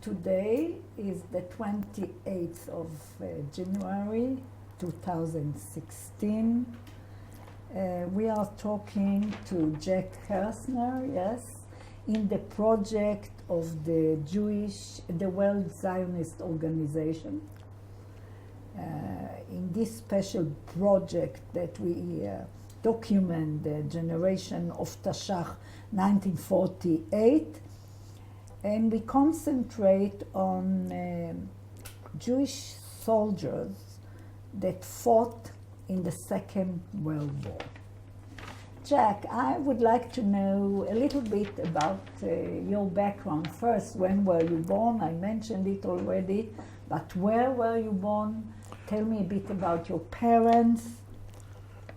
Today is the 28th of January 2016. We are talking to Jack Kersner, yes, in the project of the World Zionist Organization. In this special project that we document the generation of Tashach 1948, and we concentrate on Jewish soldiers that fought in the Second World War. Jack, I would like to know a little bit about your background. First, when were you born? I mentioned it already, but where were you born? Tell me a bit about your parents.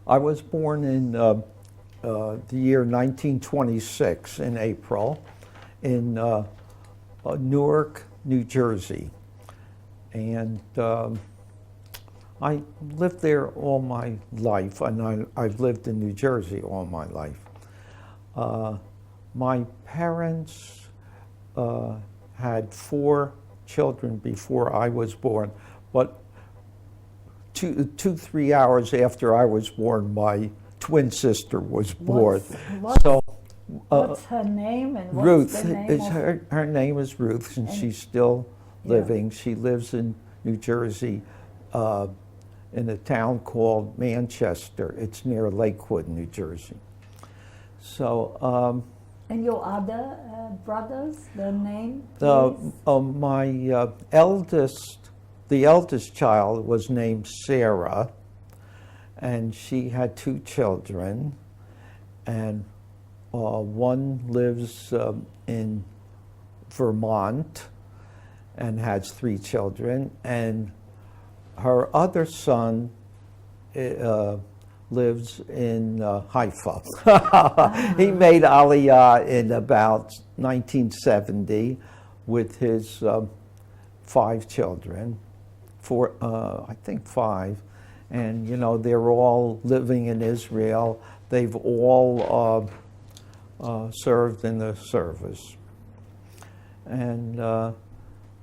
I was born in the year 1926 in April in Newark, New Jersey. And I lived there all my life, and I've lived in New Jersey all my life. My parents had 4 children before I was born, but 3 hours after I was born, my twin sister was born. What's her name and what's Ruth. the name Her name is Ruth, and she's still living. She lives in New Jersey, in a town called Manchester. It's near Lakewood, New Jersey. So. And your other brothers, their name? My the eldest child was named Sarah, and she had 2 children, and one lives in Vermont and has 3 children, and her other son lives in Haifa. He made Aliyah in about 1970 with his 5 children, I think 5, and they're all living in Israel. They've all served in the service. And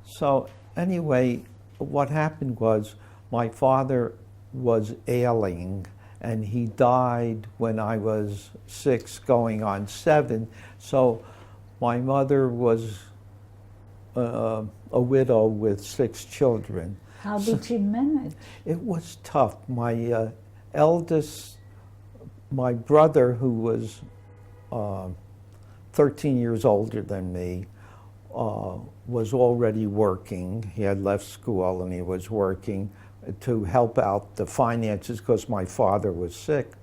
so anyway, what happened was my father was ailing, and he died when I was 6 going on 7. So my mother was a widow with 6 children. How did she manage? It was tough. My my brother, who was 13 years older than me, was already working. He had left school and he was working to help out the finances because my father was sick.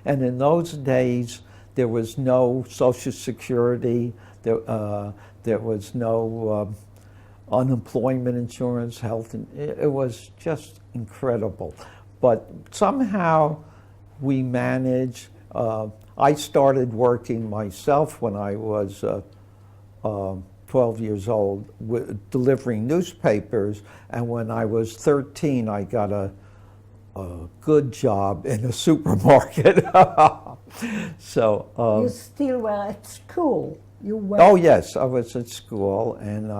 And in those days, there was no Social Security, there was no unemployment insurance, health, it was just incredible. But somehow we managed. I started working myself when I was 12 years old, delivering newspapers, and when I was 13, I got a good job in a supermarket. So you still were at school. You were. Oh yes, I was at school, and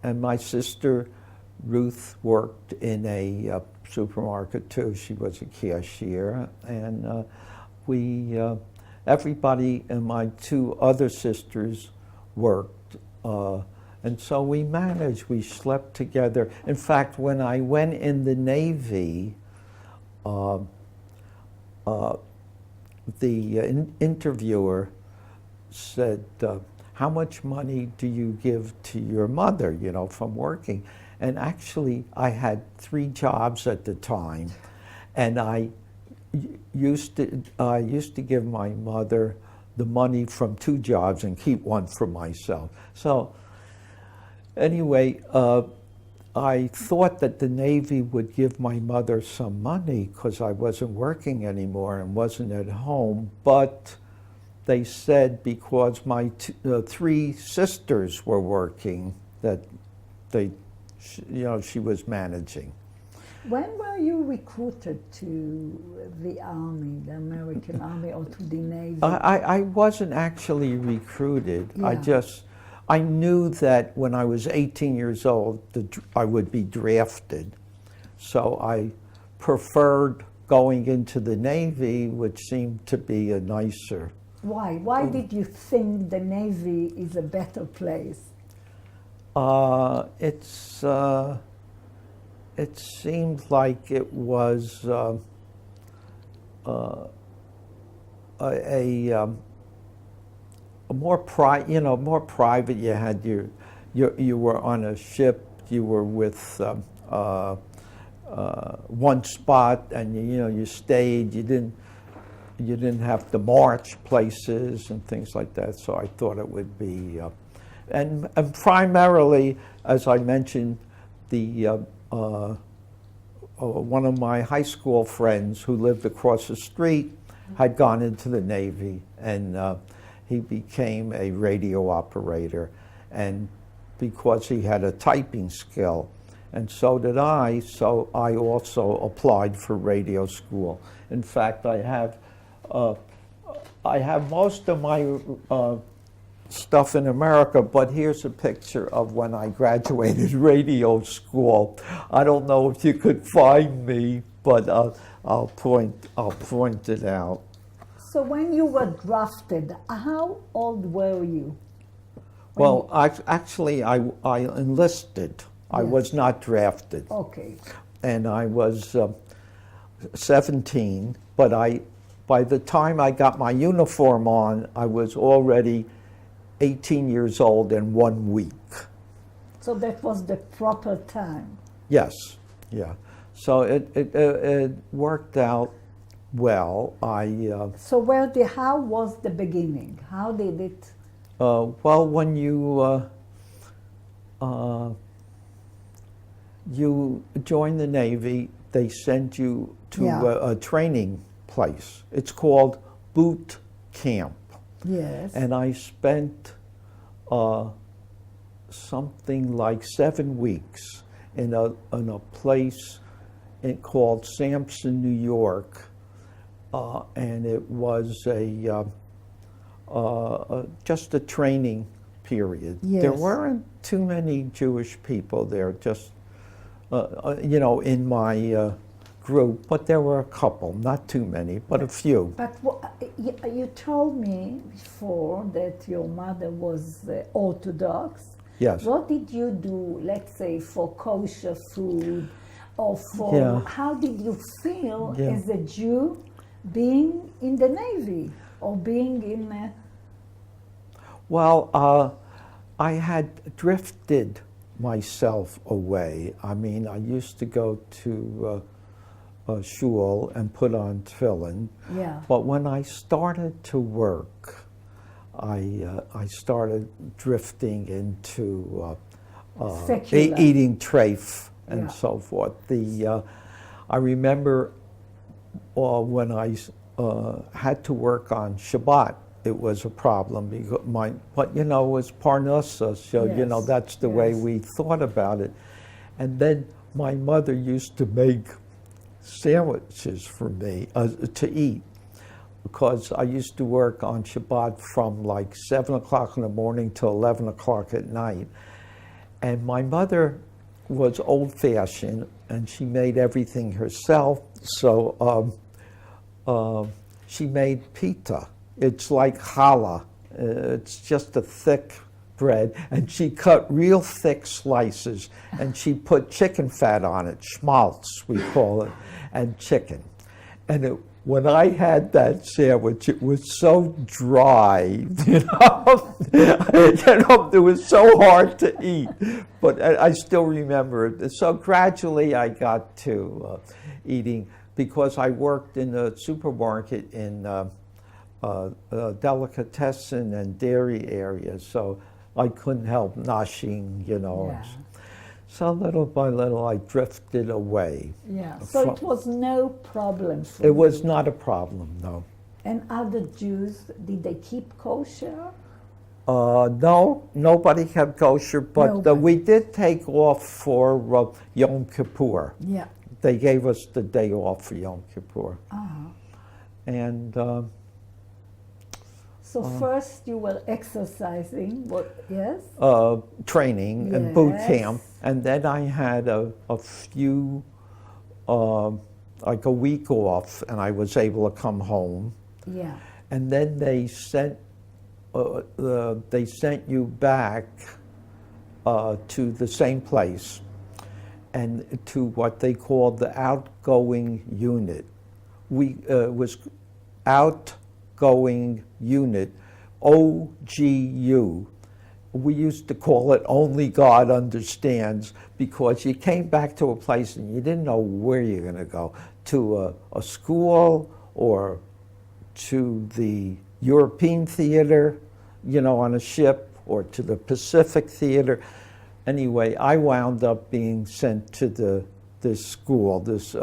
and my sister Ruth worked in a supermarket too. She was a cashier, and everybody and my 2 other sisters worked, and so we managed. We slept together. In fact, when I went in the Navy, the interviewer said, how much money do you give to your mother, from working? And actually, I had 3 jobs at the time, and I used to give my mother the money from 2 jobs and keep 1 for myself. So anyway, I thought that the Navy would give my mother some money because I wasn't working anymore and wasn't at home, but they said because my 3 sisters were working that she was managing. When were you recruited to the Army, the American Army, or to the Navy? I wasn't actually recruited. Yeah. I knew that when I was 18 years old, I would be drafted. So I preferred going into the Navy, which seemed to be a nicer. Why? Why did you think the Navy is a better place? It seemed like it was a more more private. You had you were on a ship. You were with one spot, and you stayed. You didn't have to march places and things like that. So I thought it would be, and primarily, as I mentioned, the one of my high school friends who lived across the street had gone into the Navy, and he became a radio operator, and because he had a typing skill, and so did I, so I also applied for radio school. In fact, I have most of my stuff in America, but here's a picture of when I graduated radio school. I don't know if you could find me, but I'll point it out. So when you were drafted, how old were you? Well, I enlisted. I Yeah. was not drafted. Okay. And I was 17, but by the time I got my uniform on, I was already 18 years old and 1 week. So that was the proper time. Yes, yeah. So it worked out well. So how was the beginning? How did it? Well, when you join the Navy, they send you to Yeah. a training place. It's called boot camp. Yes. And I spent something like 7 weeks in a place called Sampson, New York, and it was just a training period. Yes. There weren't too many Jewish people there, just in my group, but there were a couple, not too many, but a few. But you told me before that your mother was Orthodox. Yes. What did you do, let's say, for kosher food, or for Yeah. how did you feel Yeah. as a Jew being in the Navy or being in? Well, I had drifted myself away. I mean, I used to go to shul and put on tefillin. Yeah. But when I started to work, I started drifting into Secular. eating treif and Yeah. so forth. I remember when I had to work on Shabbat, it was a problem because but it was parnassa, so Yes. that's the way Yes. we thought about it. And then my mother used to make sandwiches for me to eat, because I used to work on Shabbat from like 7 o'clock in the morning till 11 o'clock at night. And my mother was old-fashioned, and she made everything herself. So she made pita. It's like challah. It's just a thick bread, and she cut real thick slices, and she put chicken fat on it, schmaltz we call it, and chicken. And when I had that sandwich, it was so dry, it was so hard to eat. But I still remember it. So gradually I got to eating, because I worked in a supermarket in delicatessen and dairy areas, so I couldn't help noshing, Yeah. So little by little I drifted away. Yeah. So it was no problem for It was you. not a problem, no. And other Jews, did they keep kosher? No, nobody kept kosher, but Nobody. we did take off for Yom Kippur. Yeah. they gave us the day off for Yom Kippur. Uh-huh. And So first you were exercising, what, yes? training and boot Yes. camp. And then I had a few, like a week off, and I was able to come home. Yeah. And then they sent you back to the same place, and to what they called the outgoing unit. We was outgoing unit, OGU. We used to call it Only God Understands, because you came back to a place and you didn't know where you're going to go, to a school or to the European theater, you know, on a ship, or to the Pacific theater. Anyway, I wound up being sent to this school, this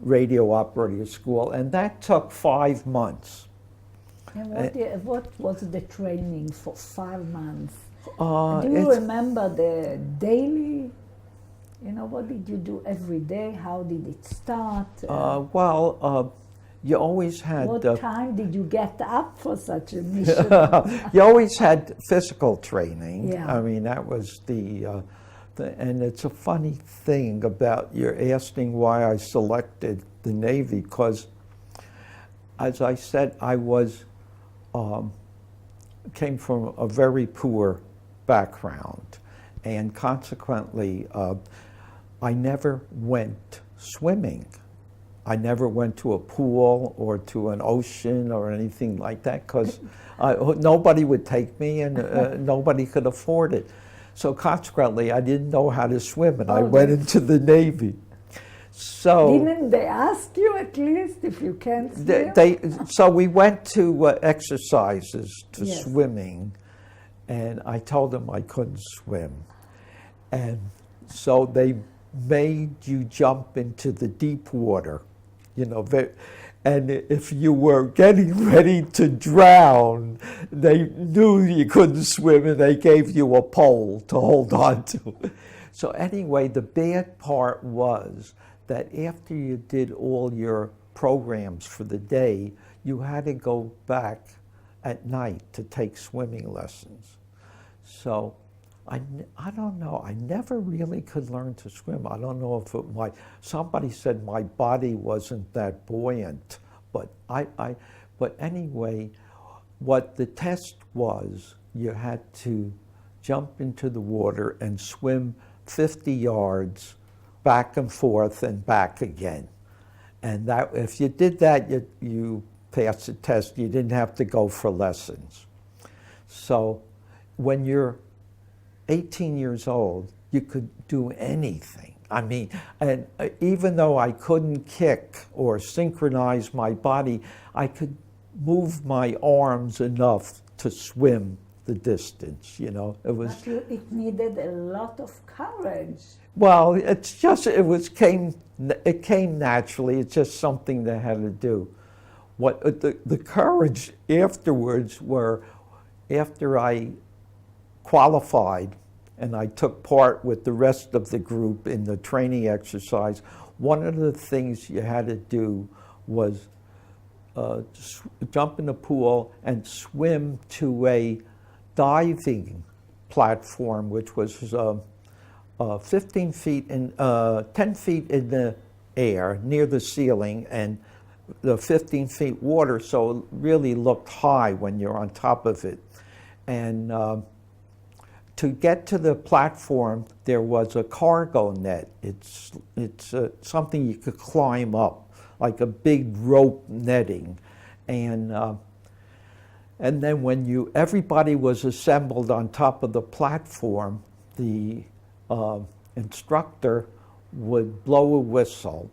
radio operator school, and that took 5 months. And what was the training for 5 months? Uh, Do you it's- remember the daily, you know, what did you do every day? How did it start? You always had What time did you get up for such a mission? you always had physical training. Yeah. I mean, that was and it's a funny thing about you're asking why I selected the Navy, because, as I said, I came from a very poor background, and consequently, I never went swimming. I never went to a pool or to an ocean or anything like that, because nobody would take me, and nobody could afford it. So consequently, I didn't know how to swim, and I went into the Navy. So Didn't they ask you at least if you can swim? so we went to exercises, to Yes. swimming, and I told them I couldn't swim. And so they made you jump into the deep water, you know, and if you were getting ready to drown, they knew you couldn't swim, and they gave you a pole to hold on to. So anyway, the bad part was that after you did all your programs for the day, you had to go back at night to take swimming lessons. So I don't know, I never really could learn to swim. I don't know if somebody said my body wasn't that buoyant, but but anyway, what the test was, you had to jump into the water and swim 50 yards back and forth and back again. And that, if you did that, you passed the test. You didn't have to go for lessons. So when you're 18 years old, you could do anything. I mean, and even though I couldn't kick or synchronize my body, I could move my arms enough to swim the distance, you know. But it needed a lot of courage. Well, it's just, it came naturally. It's just something they had to do. What the courage afterwards were, after I qualified and I took part with the rest of the group in the training exercise, one of the things you had to do was jump in the pool and swim to a diving platform, which was 15 feet in 10 feet in the air near the ceiling, and the 15 feet water, so it really looked high when you're on top of it. And to get to the platform, there was a cargo net. It's something you could climb up, like a big rope netting, and then when everybody was assembled on top of the platform, the instructor would blow a whistle,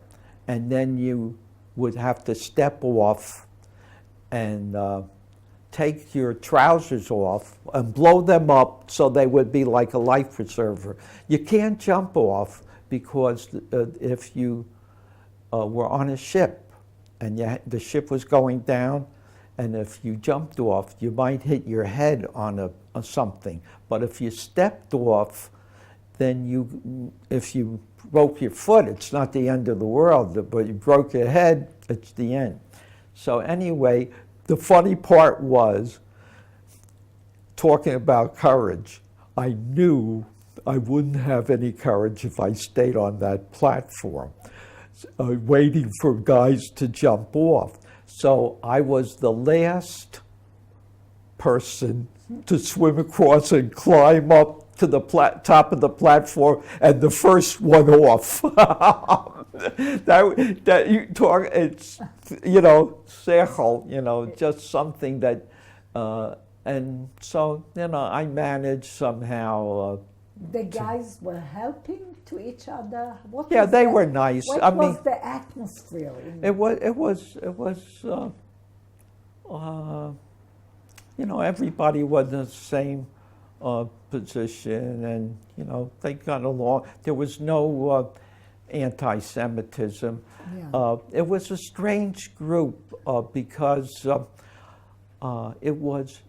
and then you would have to step off and take your trousers off and blow them up so they would be like a life preserver. You can't jump off, because if you were on a ship and the ship was going down, and if you jumped off, you might hit your head on something. But if you stepped off, then if you broke your foot, it's not the end of the world, but you broke your head, it's the end. So anyway, the funny part was, talking about courage, I knew I wouldn't have any courage if I stayed on that platform, waiting for guys to jump off. So I was the last person to swim across and climb up to the top of the platform, and the first one off. that you talk, it's, sechel, just something that, and so, I managed somehow. The guys were helping to each other. They were nice. What was the atmosphere? It was. Everybody was in the same position, and they got along. There was no anti-Semitism. Yeah. It was a strange group because it was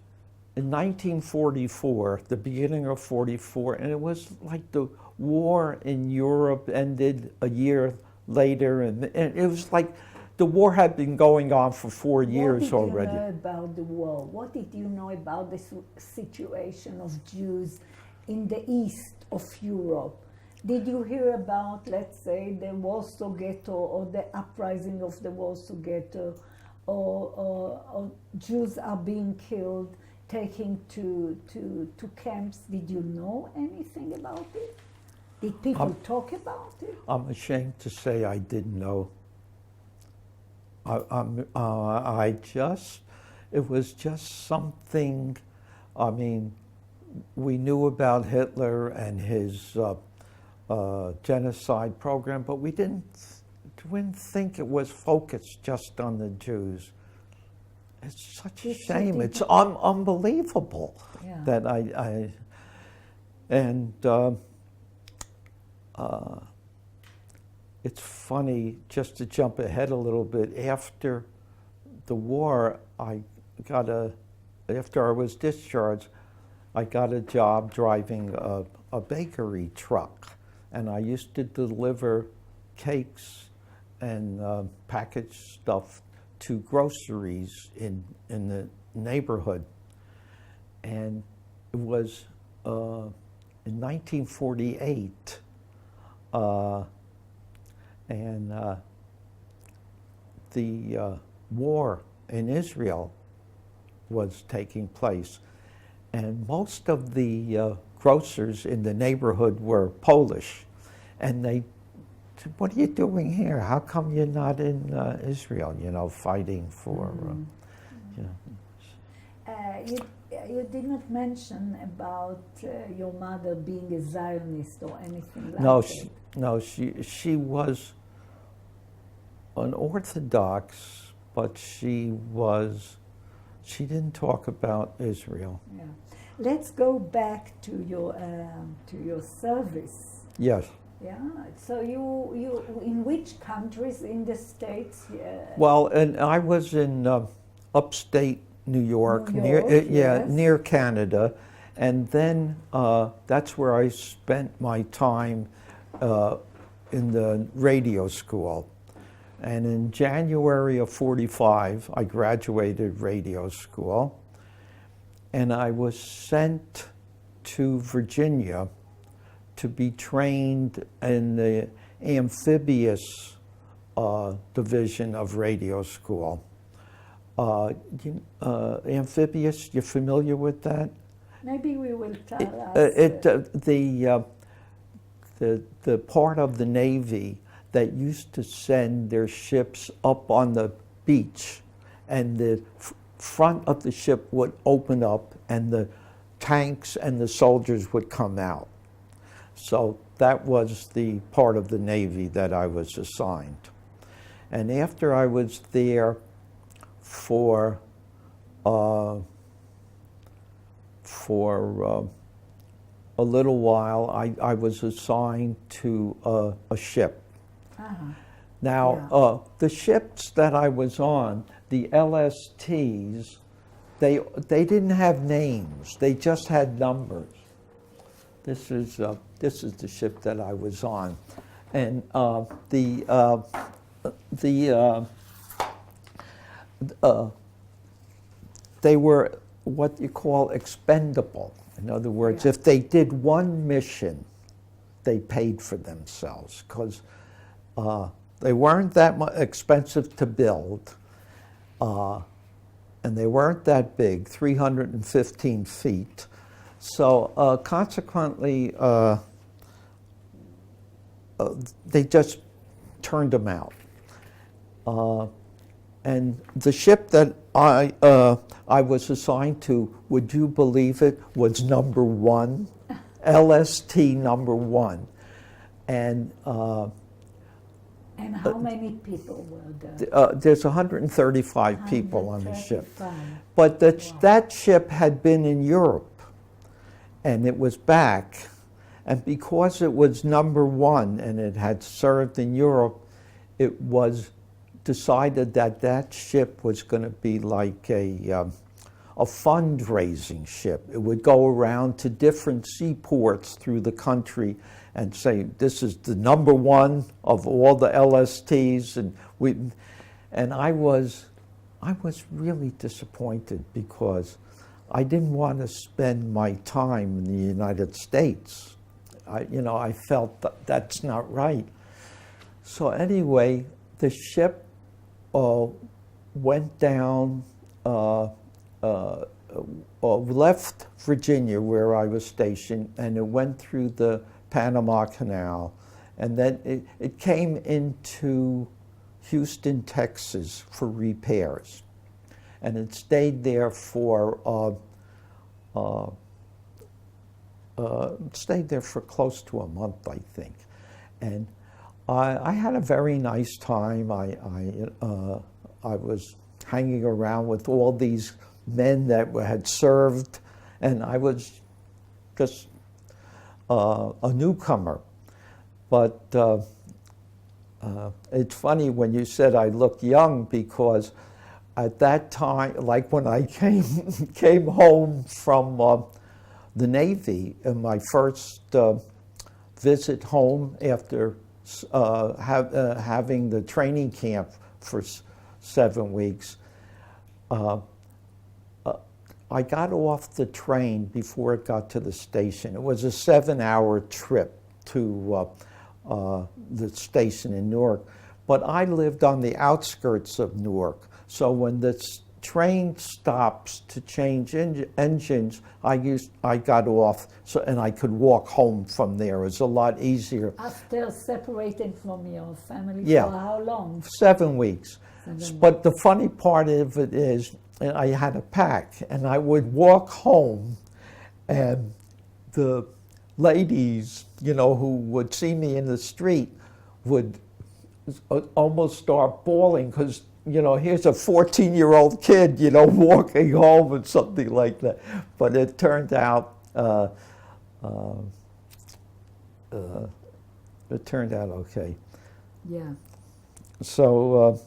in 1944, the beginning of 44, and it was like the war in Europe ended a year later, and it was like the war had been going on for 4 years already. What did you know about the war? What did you know about the situation of Jews in the east of Europe? Did you hear about, let's say, the Warsaw Ghetto or the uprising of the Warsaw Ghetto, or Jews are being killed, taken to camps? Did you know anything about it? Did people talk about it? I'm ashamed to say I didn't know. It was just something. I mean, we knew about Hitler and his genocide program, but we didn't think it was focused just on the Jews. It's such a shame. It's unbelievable that it's funny, just to jump ahead a little bit, after the war, after I was discharged, I got a job driving a bakery truck, and I used to deliver cakes and packaged stuff to groceries in the neighborhood. And it was in 1948, and the war in Israel was taking place. And most of the grocers in the neighborhood were Polish. And they said, "What are you doing here? How come you're not in Israel, fighting for, You did not mention about your mother being a Zionist or anything like that. No, she was an Orthodox, but she didn't talk about Israel. Yeah. Let's go back to your service. Yes. Yeah. So you in which countries in the States? Well, and I was in upstate New York, near Canada, and then that's where I spent my time in the radio school. And in January of 45, I graduated radio school, and I was sent to Virginia to be trained in the amphibious division of radio school. Amphibious, you familiar with that? Maybe we will tell us. The part of the Navy that used to send their ships up on the beach, and the front of the ship would open up, and the tanks and the soldiers would come out. So that was the part of the Navy that I was assigned. And after I was there for a little while, I was assigned to a ship. Uh-huh. Now, the ships that I was on, the LSTs, they didn't have names. They just had numbers. This this is the ship that I was on. And they were what you call expendable. In other words, Yeah. if they did one mission, they paid for themselves because they weren't that expensive to build, and they weren't that big, 315 feet. So consequently, they just turned them out. And the ship that I was assigned to, would you believe it, was number 1, LST number 1. And how many people were there? there's 135 people on the ship. 135. But that ship had been in Europe, and it was back. And because it was number 1 and it had served in Europe, it was decided that that ship was going to be like a fundraising ship. It would go around to different seaports through the country and say, this is the number 1 of all the LSTs. And I was really disappointed because I didn't want to spend my time in the United States. I felt that that's not right. So anyway, the ship went down, left Virginia where I was stationed, and it went through the Panama Canal, and then it came into Houston, Texas for repairs, and it stayed there for close to a month, I think, and I had a very nice time. I was hanging around with all these men that had served, and I was just a newcomer. But it's funny when you said I look young, because at that time, like when I came home from the Navy, in my first visit home after having the training camp for 7 weeks, I got off the train before it got to the station. It was a 7-hour trip to the station in Newark, but I lived on the outskirts of Newark. So when the train stops to change engines, I got off, and I could walk home from there. It was a lot easier. After separating from your family Yeah. for how long? 7 weeks. 7 But the funny part of it is, I had a pack, and I would walk home, and the ladies, who would see me in the street would almost start bawling because, here's a 14-year-old kid, walking home and something like that. But it turned out, okay. Yeah. So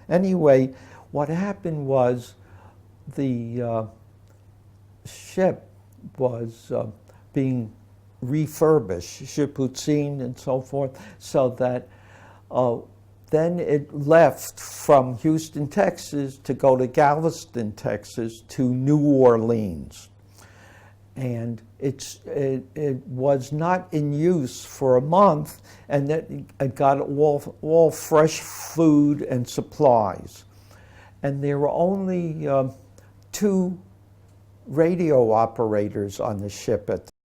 anyway, what happened was the ship was being refurbished, Shippuden and so forth, so that then it left from Houston, Texas to go to Galveston, Texas to New Orleans. And it was not in use for a month, and then it got all fresh food and supplies. And there were only 2 radio operators on the ship at